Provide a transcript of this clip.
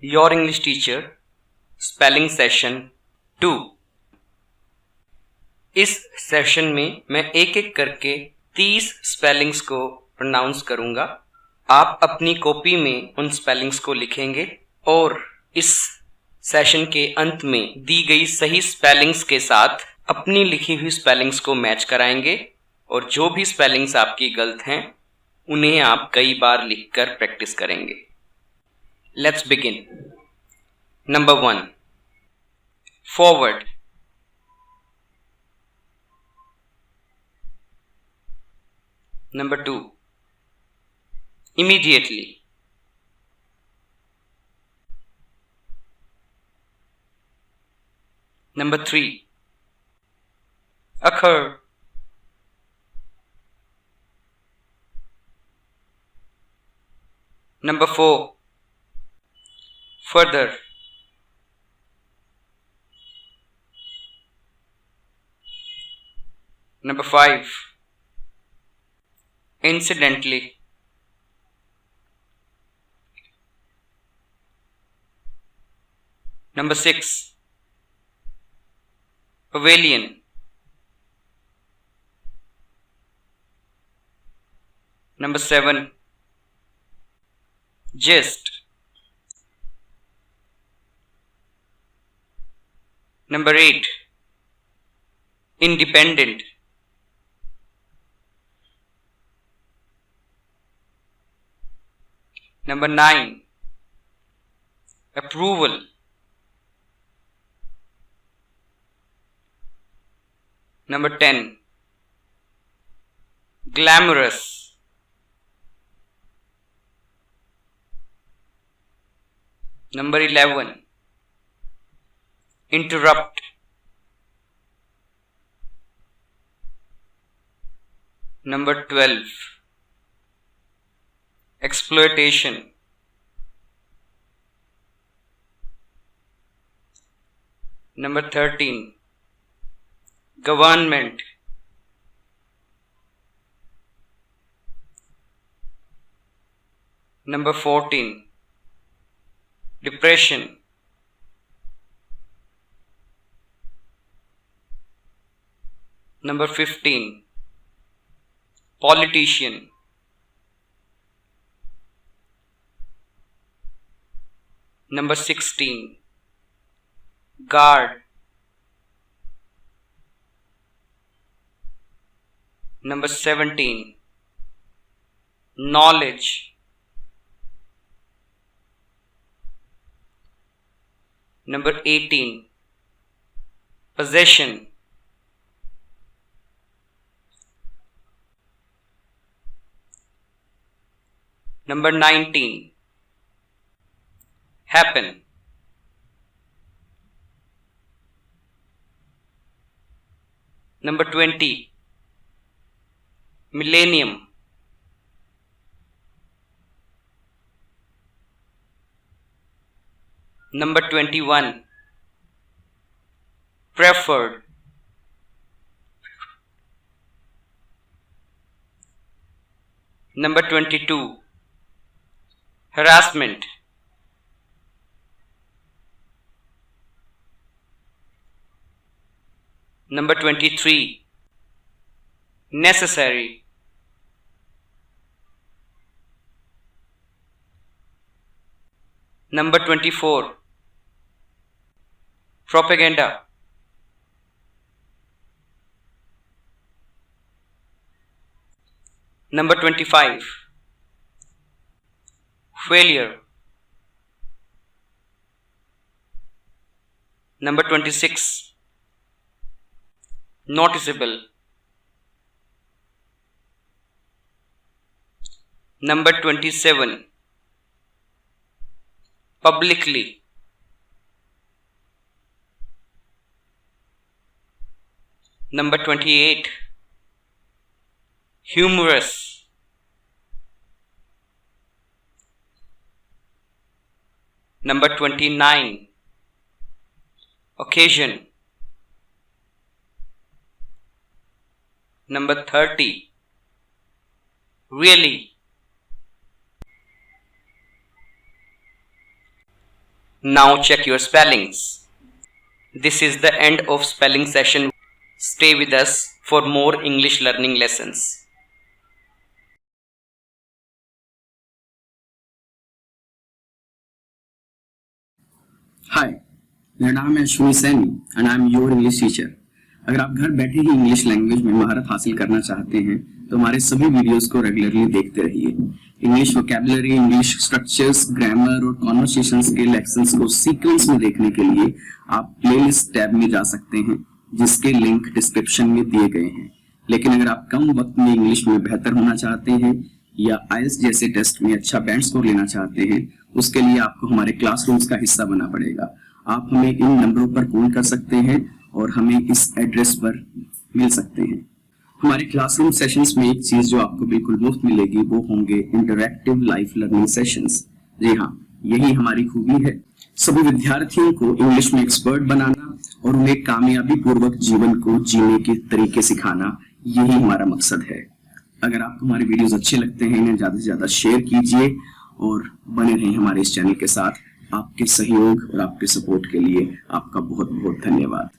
Your English teacher spelling session 2। इस session में मैं एक एक करके 30 स्पेलिंग्स को प्रोनाउंस करूंगा। आप अपनी कॉपी में उन स्पेलिंग्स को लिखेंगे और इस सेशन के अंत में दी गई सही स्पेलिंग्स के साथ अपनी लिखी हुई स्पेलिंग्स को मैच कराएंगे और जो भी स्पेलिंग्स आपकी गलत हैं उन्हें आप कई बार लिखकर प्रैक्टिस करेंगे। Let's begin. Number 1. Forward. Number 2. Immediately. Number 3. Occur. Number 4. Further. Number 5. Incidentally. Number 6. Pavilion. Number 7. Gist. Number 8. Independent. Number 9. Approval. Number 10. Glamorous. Number 11. Interrupt. Number 12. Exploitation. Number 13. Government. Number 14. Depression. Number 15. Politician. Number 16. Guard. Number 17. Knowledge. Number 18. Possession. Number 19. Happen. Number 20. Millennium. Number 21. Preferred. Number 22. Harassment. Number 23. Necessary. Number 24. Propaganda. Number 25. Failure. Number 26. Noticeable. Number 27. Publicly. Number 28. Humorous. Number 29. Occasion. Number 30. Really. Now check your spellings. This is the end of spelling session. Stay with us for more English learning lessons. हाय, मेरा नाम है Ashwini Saini and I am your English teacher. अगर आप घर बैठे ही English language में महारत हासिल करना चाहते हैं तो हमारे सभी वीडियोस को रेगुलरली देखते रहिए। English vocabulary, English structures, grammar और कॉन्वर्सेशंस के लेसन्स को सीक्वेंस में देखने के लिए आप प्लेलिस्ट टैब में जा सकते हैं, जिसके लिंक डिस्क्रिप्शन में दिए गए हैं। लेकिन अगर आप कम वक्त में इंग्लिश में बेहतर होना चाहते हैं या IELTS जैसे टेस्ट में अच्छा बैंड स्कोर लेना चाहते हैं, उसके लिए आपको हमारे क्लासरूम्स का हिस्सा बनना पड़ेगा। आप हमें इन नंबरों पर कॉल कर सकते हैं और हमें इस एड्रेस पर मिल सकते हैं। हमारे क्लासरूम सेशंस में एक चीज जो आपको बिल्कुल मुफ्त मिलेगी वो होंगे इंटरैक्टिव लाइव लर्निंग सेशंस। जी हाँ, यही हमारी खूबी है, सभी विद्यार्थियों को इंग्लिश में एक्सपर्ट बनाना और उन्हें कामयाबी पूर्वक जीवन को जीने के तरीके सिखाना, यही हमारा मकसद है। अगर आपको हमारे वीडियोस अच्छे लगते हैं, इन्हें ज्यादा से ज्यादा शेयर कीजिए और बने रहें हमारे इस चैनल के साथ। आपके सहयोग और आपके सपोर्ट के लिए आपका बहुत बहुत धन्यवाद।